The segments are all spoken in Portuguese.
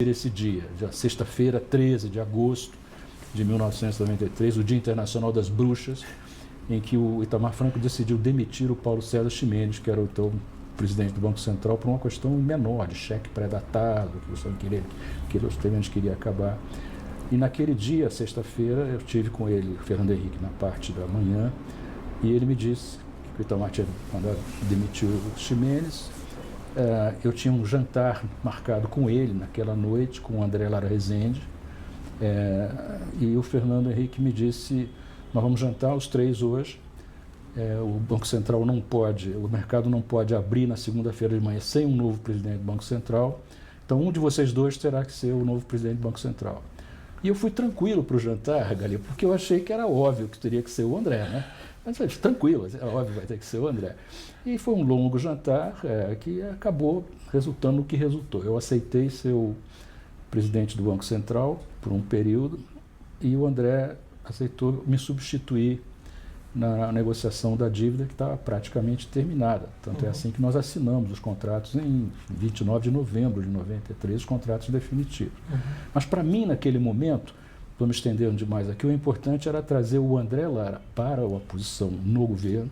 esse dia, sexta-feira, 13 de agosto de 1993, o Dia Internacional das Bruxas, em que o Itamar Franco decidiu demitir o Paulo César Ximenes, que era então presidente do Banco Central, por uma questão menor, de cheque pré-datado, que o Ximenes queria acabar. E naquele dia, sexta-feira, eu tive com ele, o Fernando Henrique, na parte da manhã, e ele me disse que o Itamar tinha mandado demitir o Ximenes. Eu tinha um jantar marcado com ele naquela noite, com o André Lara Rezende, e o Fernando Henrique me disse: nós vamos jantar os três hoje, o Banco Central não pode, o mercado não pode abrir na segunda-feira de manhã sem um novo presidente do Banco Central, então um de vocês dois terá que ser o novo presidente do Banco Central. E eu fui tranquilo para o jantar, Gali, porque eu achei que era óbvio que teria que ser o André, né? Mas tranquilo, é óbvio que vai ter que ser o André. E foi um longo jantar que acabou resultando no que resultou. Eu aceitei ser o presidente do Banco Central por um período e o André aceitou me substituir na negociação da dívida, que estava praticamente terminada. Tanto é assim que nós assinamos os contratos em 29 de novembro de 93, os contratos definitivos. Mas para mim, naquele momento, estou me estendendo demais aqui, o importante era trazer o André Lara para a oposição no governo,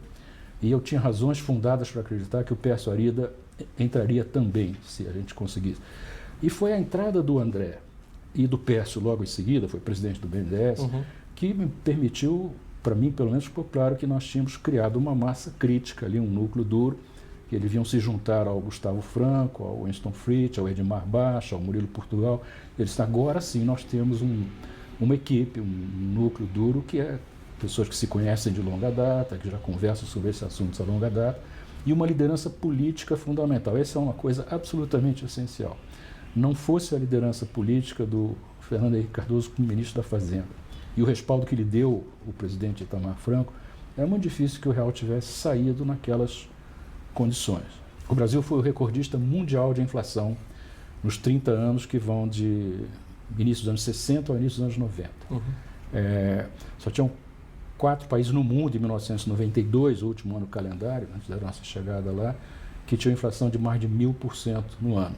e eu tinha razões fundadas para acreditar que o Pércio Arida entraria também, se a gente conseguisse. E foi a entrada do André e do Pércio logo em seguida, foi presidente do BNDES, que me permitiu, para mim pelo menos ficou claro que nós tínhamos criado uma massa crítica ali, um núcleo duro, que eles iam se juntar ao Gustavo Franco, ao Winston Fritz, ao Edmar Baixa, ao Murilo Portugal. Eles disseram: agora sim nós temos uma equipe, um núcleo duro, que é pessoas que se conhecem de longa data, que já conversam sobre esses assuntos a longa data, e uma liderança política fundamental. Essa é uma coisa absolutamente essencial. Não fosse a liderança política do Fernando Henrique Cardoso como ministro da Fazenda e o respaldo que lhe deu o presidente Itamar Franco, é muito difícil que o real tivesse saído naquelas condições. O Brasil foi o recordista mundial de inflação nos 30 anos que vão de início dos anos 60 ao início dos anos 90. Só tinham 4 países no mundo, em 1992, o último ano do calendário, antes da nossa chegada lá, que tinham inflação de mais de 1000% no ano.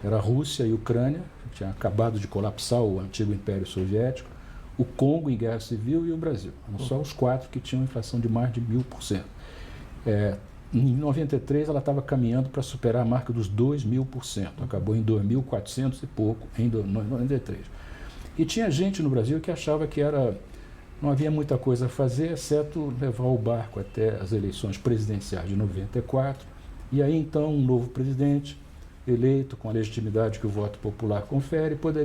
Era a Rússia e a Ucrânia, que tinha acabado de colapsar o antigo Império Soviético, o Congo em guerra civil e o Brasil. Eram só os 4 que tinham inflação de mais de 1000%. Em 93 ela estava caminhando para superar a marca dos 2000%, acabou em 2.400 e pouco em 93. E tinha gente no Brasil que achava que não havia muita coisa a fazer, exceto levar o barco até as eleições presidenciais de 94, e aí então um novo presidente, eleito com a legitimidade que o voto popular confere, poderia